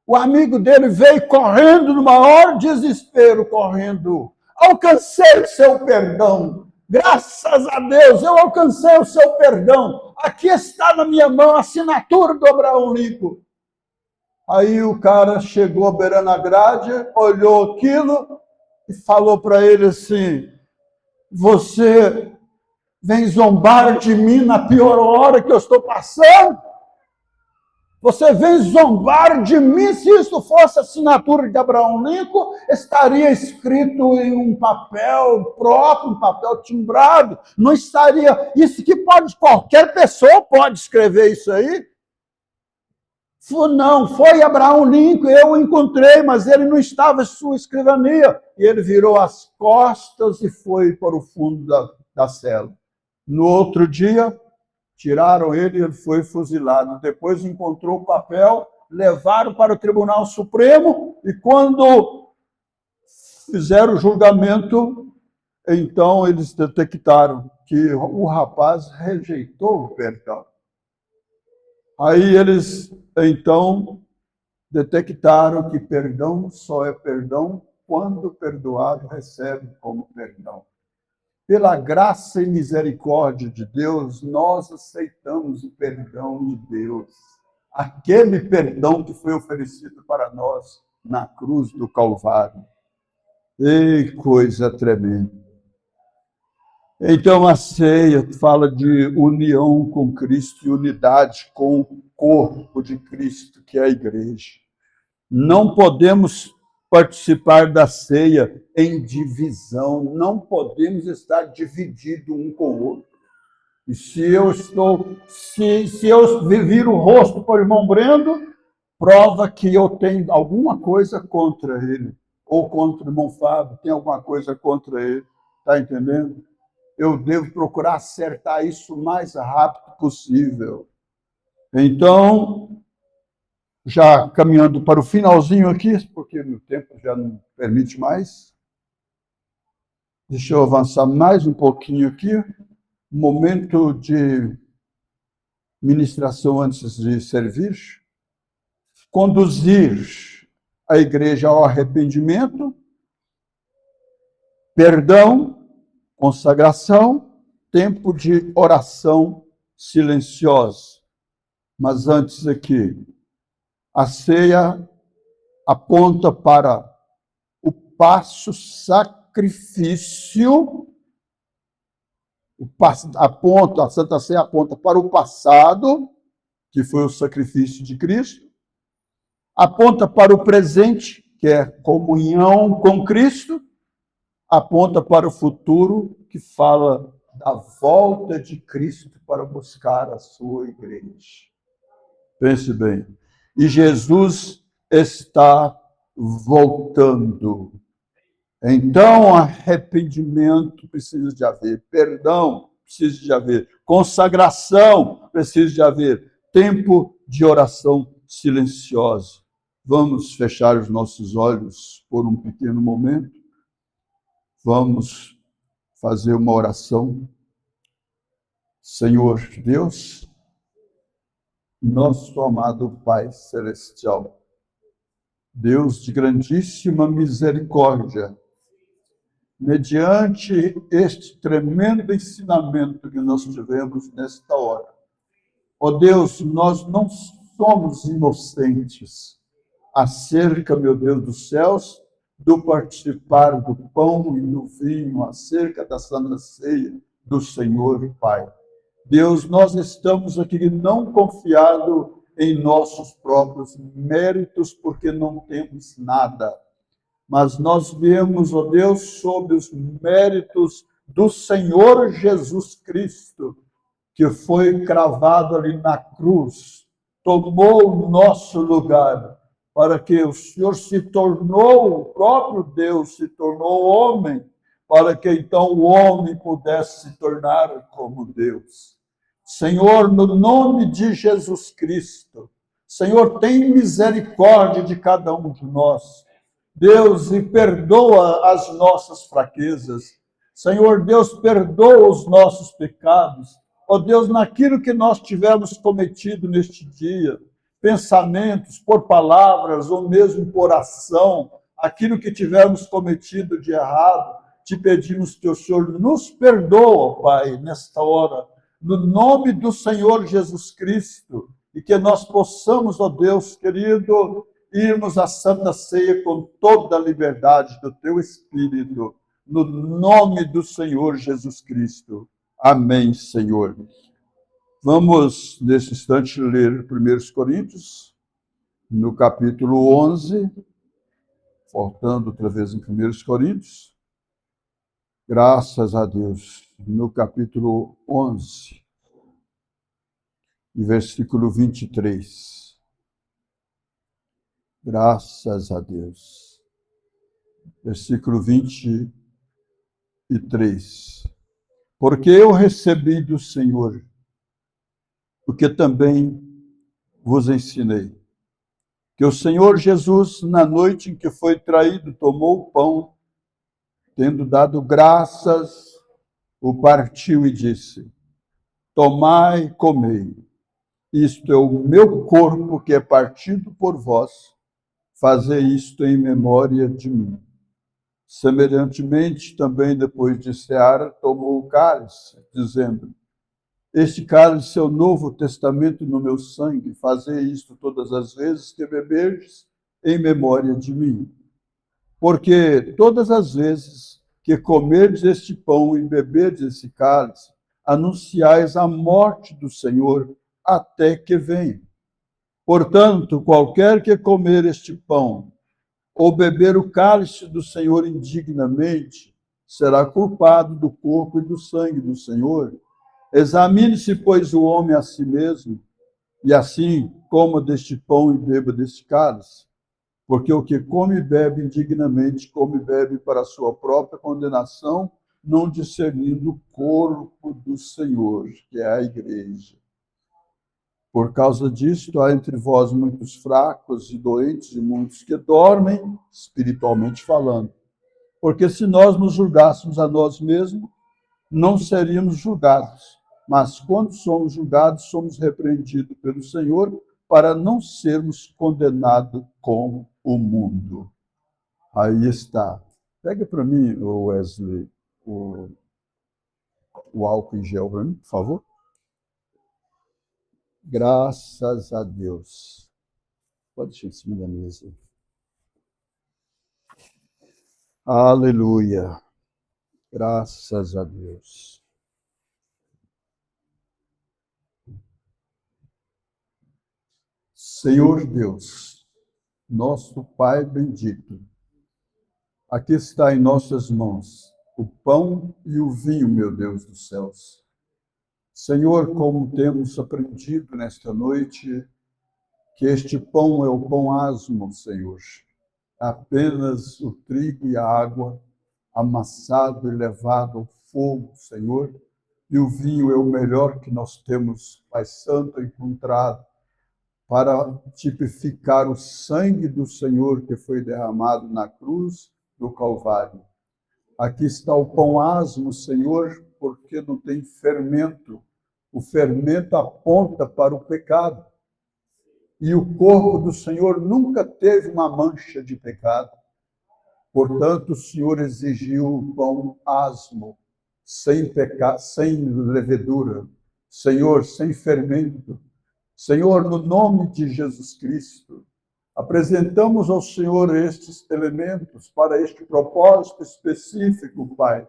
O amigo dele veio correndo no maior desespero, correndo. Alcancei o seu perdão. Graças a Deus, eu alcancei o seu perdão. Aqui está na minha mão a assinatura do Abraham Lincoln. Aí o cara chegou beirando a grade, olhou aquilo e falou para ele assim: você vem zombar de mim na pior hora que eu estou passando? Você vem zombar de mim? Se isso fosse a assinatura de Abraham Lincoln, estaria escrito em um papel próprio, um papel timbrado. Não estaria... Isso que pode, qualquer pessoa pode escrever isso aí. Não, foi Abraham Lincoln, eu o encontrei, mas ele não estava em sua escrivania. E ele virou as costas e foi para o fundo da cela. No outro dia, tiraram ele e ele foi fuzilado. Depois encontrou o papel, levaram para o Tribunal Supremo e quando fizeram o julgamento, então eles detectaram que o rapaz rejeitou o perdão. Aí eles, então, detectaram que perdão só é perdão quando o perdoado recebe como perdão. Pela graça e misericórdia de Deus, nós aceitamos o perdão de Deus. Aquele perdão que foi oferecido para nós na cruz do Calvário. E coisa tremenda. Então, a ceia fala de união com Cristo e unidade com o corpo de Cristo, que é a igreja. Não podemos participar da ceia em divisão, não podemos estar divididos um com o outro. E se eu viro o rosto para o irmão Brendo, prova que eu tenho alguma coisa contra ele, ou contra o irmão Fábio, tem alguma coisa contra ele, está entendendo? Eu devo procurar acertar isso o mais rápido possível. Então, já caminhando para o finalzinho aqui, porque o tempo já não permite mais. Deixa eu avançar mais um pouquinho aqui. Momento de ministração antes de servir. Conduzir a igreja ao arrependimento, perdão, consagração, tempo de oração silenciosa. Mas antes aqui, a ceia aponta para o passo sacrificial sacrifício, a Santa Ceia aponta para o passado, que foi o sacrifício de Cristo, aponta para o presente, que é comunhão com Cristo, aponta para o futuro, que fala da volta de Cristo para buscar a sua igreja. Pense bem. E Jesus está voltando. Então, arrependimento precisa de haver, perdão precisa de haver, consagração precisa de haver, tempo de oração silenciosa. Vamos fechar os nossos olhos por um pequeno momento. Vamos fazer uma oração. Senhor Deus, nosso amado Pai Celestial, Deus de grandíssima misericórdia, mediante este tremendo ensinamento que nós tivemos nesta hora. Ó Deus, nós não somos inocentes acerca, meu Deus dos céus, do participar do pão e do vinho, acerca da Santa Ceia do Senhor e Pai. Deus, nós estamos aqui não confiados em nossos próprios méritos, porque não temos nada. Mas nós vemos, ó Deus, sob os méritos do Senhor Jesus Cristo, que foi cravado ali na cruz, tomou o nosso lugar, para que o Senhor se tornou, o próprio Deus se tornou homem, para que então o homem pudesse se tornar como Deus. Senhor, no nome de Jesus Cristo, Senhor, tem misericórdia de cada um de nós. Deus, e perdoa as nossas fraquezas. Senhor Deus, perdoa os nossos pecados. Ó Deus, naquilo que nós tivermos cometido neste dia, pensamentos, por palavras ou mesmo por ação, aquilo que tivermos cometido de errado, te pedimos que o Senhor nos perdoa, Pai, nesta hora, no nome do Senhor Jesus Cristo, e que nós possamos, ó Deus querido, irmos à Santa Ceia com toda a liberdade do Teu Espírito, no nome do Senhor Jesus Cristo. Amém, Senhor. Vamos, nesse instante, ler 1 Coríntios, no capítulo 11, voltando outra vez em 1 Coríntios. Graças a Deus. No capítulo 11, e versículo 23. Graças a Deus. Versículo 23. Porque eu recebi do Senhor o que também vos ensinei. Que o Senhor Jesus, na noite em que foi traído, tomou o pão, tendo dado graças, o partiu e disse: tomai e comei. Isto é o meu corpo que é partido por vós. Fazei isto em memória de mim. Semelhantemente, também depois de cear, tomou o cálice, dizendo: este cálice é o novo testamento no meu sangue. Fazei isto todas as vezes que beberdes, em memória de mim. Porque todas as vezes que comerdes este pão e beberdes este cálice, anunciais a morte do Senhor até que venha. Portanto, qualquer que comer este pão ou beber o cálice do Senhor indignamente, será culpado do corpo e do sangue do Senhor. Examine-se, pois, o homem a si mesmo, e assim coma deste pão e beba deste cálice. Porque o que come e bebe indignamente, come e bebe para a sua própria condenação, não discernindo o corpo do Senhor, que é a igreja. Por causa disto, há entre vós muitos fracos e doentes, e muitos que dormem, espiritualmente falando. Porque se nós nos julgássemos a nós mesmos, não seríamos julgados. Mas quando somos julgados, somos repreendidos pelo Senhor, para não sermos condenados com o mundo. Aí está. Pega para mim, Wesley, o álcool em gel para mim, por favor. Graças a Deus. Pode deixar em cima da mesa. Aleluia. Graças a Deus. Senhor Deus, nosso Pai bendito, aqui está em nossas mãos o pão e o vinho, meu Deus dos céus. Senhor, como temos aprendido nesta noite, que este pão é o pão asmo, Senhor, apenas o trigo e a água, amassado e levado ao fogo, Senhor, e o vinho é o melhor que nós temos, Pai Santo, encontrado, para tipificar o sangue do Senhor que foi derramado na cruz do Calvário. Aqui está o pão asmo, Senhor, porque não tem fermento. O fermento aponta para o pecado. E o corpo do Senhor nunca teve uma mancha de pecado. Portanto, o Senhor exigiu o pão asmo, sem pecado, sem levedura. Senhor, sem fermento. Senhor, no nome de Jesus Cristo, apresentamos ao Senhor estes elementos para este propósito específico, Pai.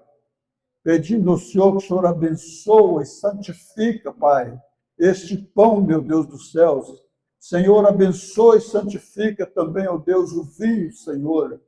Pedindo ao Senhor que o Senhor abençoe e santifica, Pai, este pão, meu Deus dos céus. Senhor, abençoe e santifica também, ó Deus, o vinho, Senhor.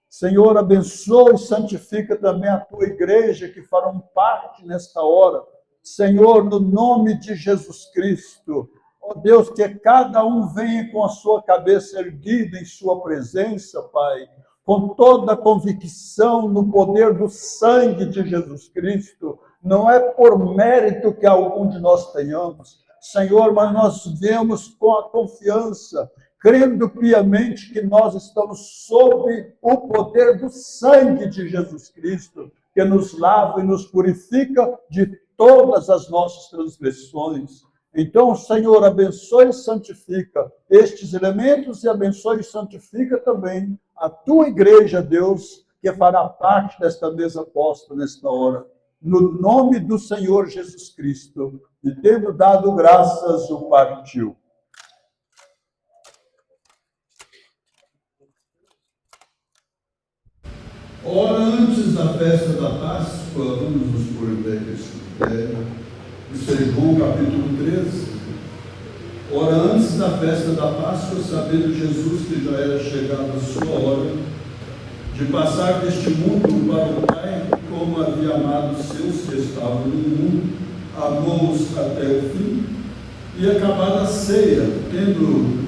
Senhor, abençoe e santifica também a tua igreja, que farão parte nesta hora. Senhor, no nome de Jesus Cristo, ó Deus, que cada um venha com a sua cabeça erguida em sua presença, Pai, com toda a convicção no poder do sangue de Jesus Cristo. Não é por mérito que algum de nós tenhamos, Senhor, mas nós vemos com a confiança, crendo piamente que nós estamos sob o poder do sangue de Jesus Cristo, que nos lava e nos purifica de todas as nossas transgressões. Então, Senhor, abençoe e santifica estes elementos e abençoe e santifica também a tua igreja, Deus, que fará parte desta mesa posta nesta hora. No nome do Senhor Jesus Cristo, e tendo dado graças, o partiu. Ora, antes da festa da Páscoa, vamos nos pôr isso é João capítulo 13. Ora, antes da festa da Páscoa, sabendo Jesus que já era chegada a sua hora de passar deste mundo para o Pai, como havia amado os seus que estavam no mundo, amou-os até o fim, e acabada a ceia, tendo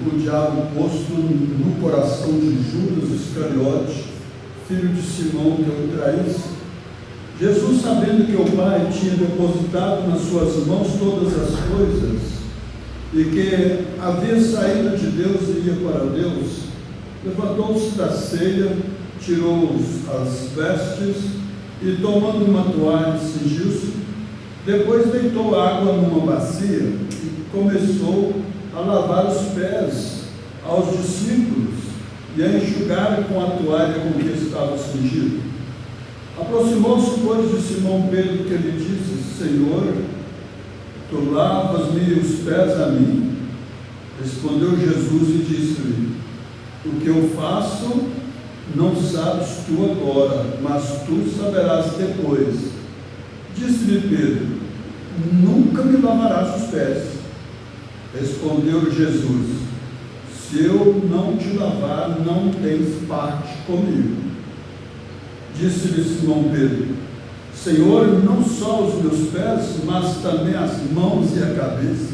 o diabo posto no coração de Judas Iscariote, filho de Simão, que o traísse, Jesus, sabendo que o Pai tinha depositado nas suas mãos todas as coisas, e que havia saído de Deus e ia para Deus, levantou-se da ceia, tirou as vestes e, tomando uma toalha, cingiu-se. Depois deitou água numa bacia e começou a lavar os pés aos discípulos e a enxugar com a toalha com que estava cingido. Aproximou-se, pois, de Simão Pedro, que lhe disse: Senhor, tu lavas-me os pés a mim? Respondeu Jesus e disse-lhe: o que eu faço não sabes tu agora, mas tu saberás depois. Disse-lhe Pedro: nunca me lavarás os pés. Respondeu Jesus: se eu não te lavar, não tens parte comigo. Disse-lhe Simão Pedro: Senhor, não só os meus pés, mas também as mãos e a cabeça.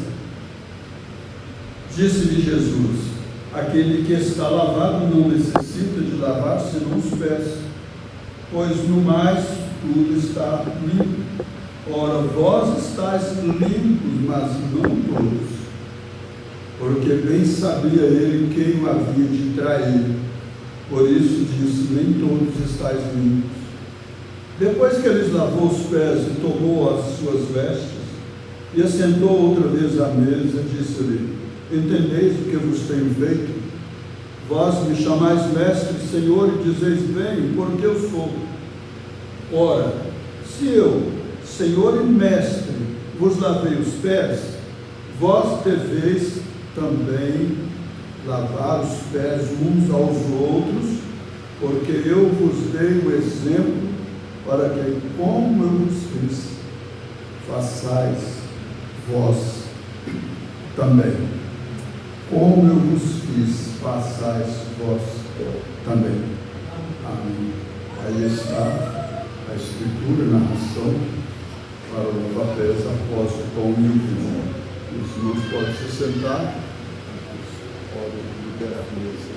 Disse-lhe Jesus: aquele que está lavado não necessita de lavar senão os pés, pois no mais tudo está limpo. Ora, vós estáis limpos, mas não todos. Porque bem sabia ele quem o havia de trair. Por isso disse: nem todos estáis limpos. Depois que eles lavou os pés e tomou as suas vestes, e assentou outra vez à mesa, disse-lhe: entendeis o que vos tenho feito? Vós me chamais mestre e Senhor, e dizeis: bem, porque eu sou. Ora, se eu, Senhor e mestre, vos lavei os pés, vós deveis também lavar os pés uns aos outros, porque eu vos dei o exemplo para que, como eu vos fiz, façais vós também. Como eu vos fiz, façais vós também. Amém. Aí está a escritura, a narração para o papéis após o pão e o vinho. Os irmãos podem se sentar, podem liberar a mesa.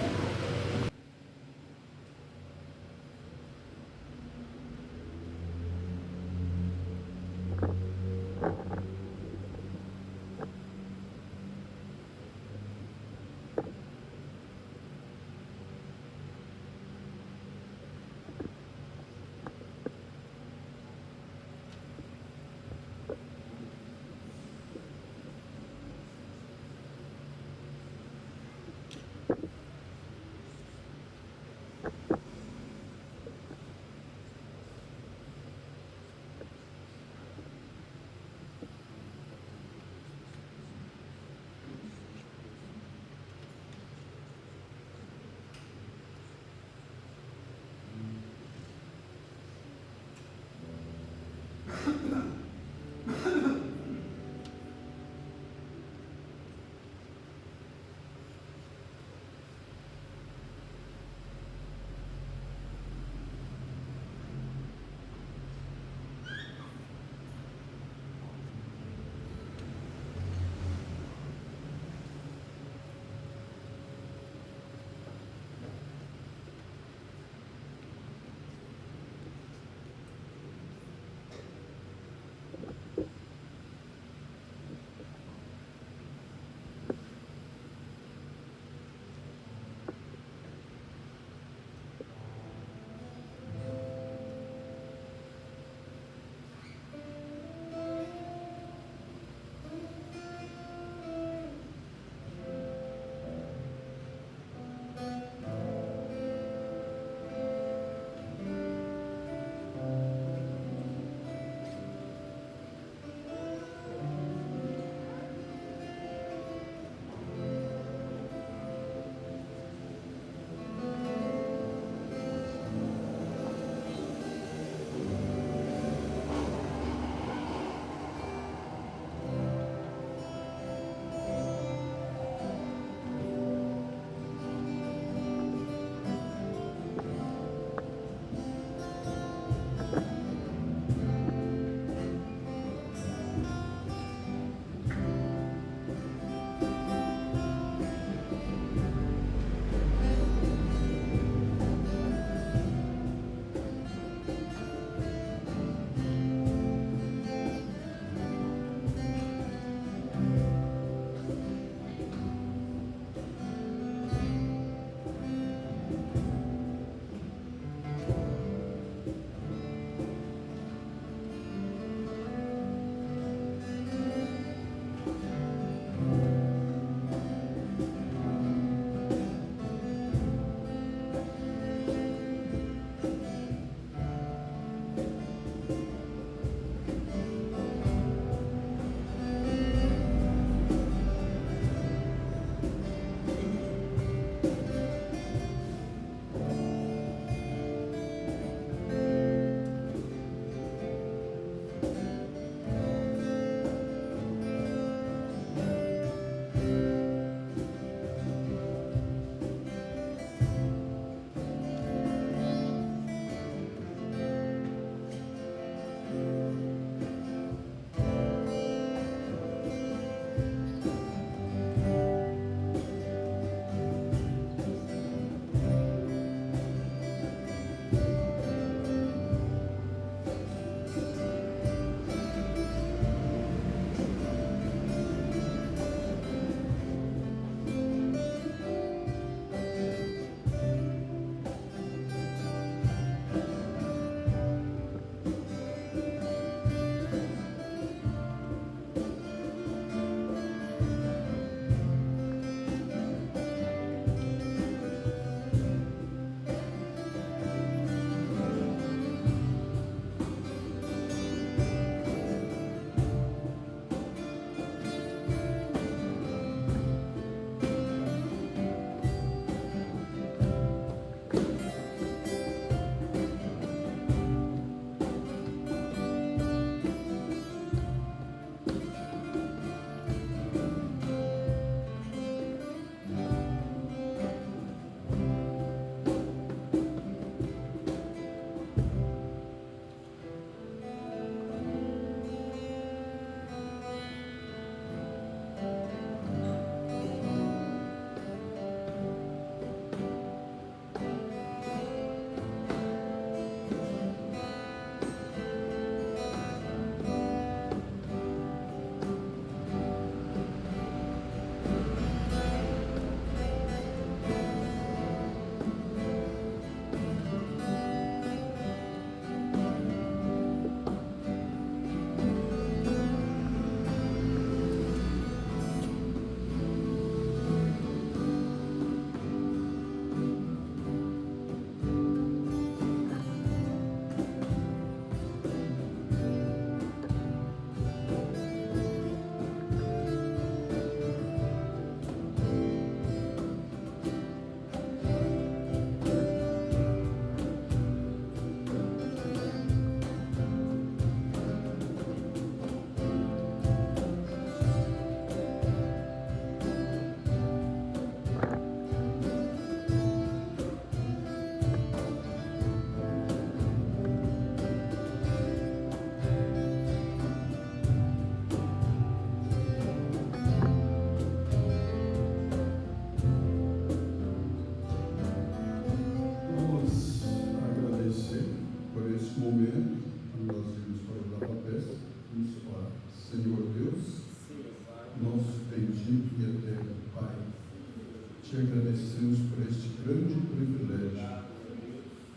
Te agradecemos por este grande privilégio,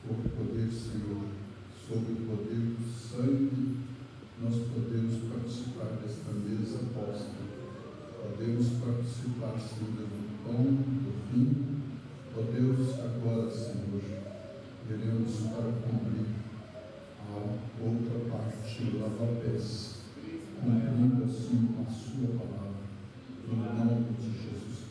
por poder, Senhor, sob o poder do sangue, nós podemos participar desta mesa posta. Podemos participar, Senhor, do pão, do vinho. Ó Deus, agora, Senhor, iremos para cumprir a outra parte do lava-pés, cumprindo assim com a sua palavra, no nome de Jesus Cristo.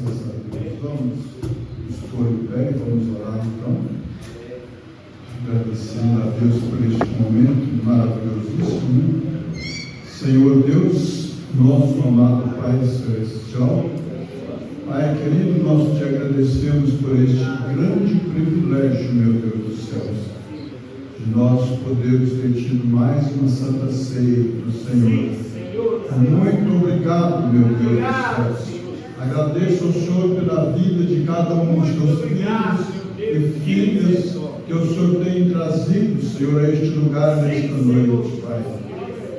Graças a Deus. Vamos expor em pé e vamos orar então. Agradecendo a Deus por este momento maravilhosíssimo. Senhor Deus, nosso amado Pai Celestial, Pai querido, nós te agradecemos por este grande privilégio, meu Deus dos céus, de nós podermos ter tido mais uma Santa Ceia do Senhor. Muito obrigado, meu Deus dos céus. Agradeço ao Senhor pela vida de cada um dos teus filhos e filhas que o Senhor tem trazido, Senhor, a este lugar nesta noite, Pai.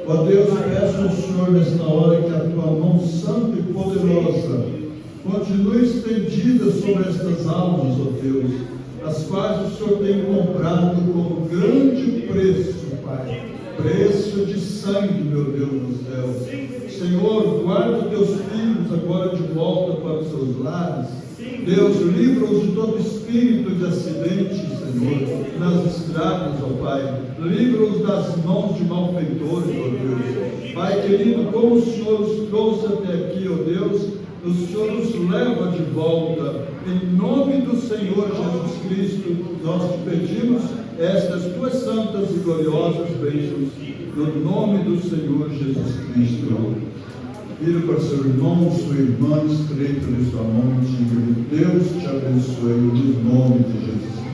Ó Deus, peço ao Senhor nesta hora que a tua mão santa e poderosa continue estendida sobre estas almas, ó Deus, as quais o Senhor tem comprado com grande preço, Pai. Preço de sangue, meu Deus do céu. Senhor, guarda teus filhos agora de volta para os seus lares. Deus, livra-os de todo espírito de acidente, Senhor, nas estradas, ó Pai. Livra-os das mãos de malfeitores, ó Deus. Pai querido, como o Senhor os trouxe até aqui, ó Deus, o Senhor nos leva de volta. Em nome do Senhor Jesus Cristo, nós te pedimos estas tuas santas e gloriosas bênçãos, no nome do Senhor Jesus Cristo. Vira para seu irmão, sua irmã, estreita de sua mão, diga: Deus te abençoe, no nome de Jesus Cristo.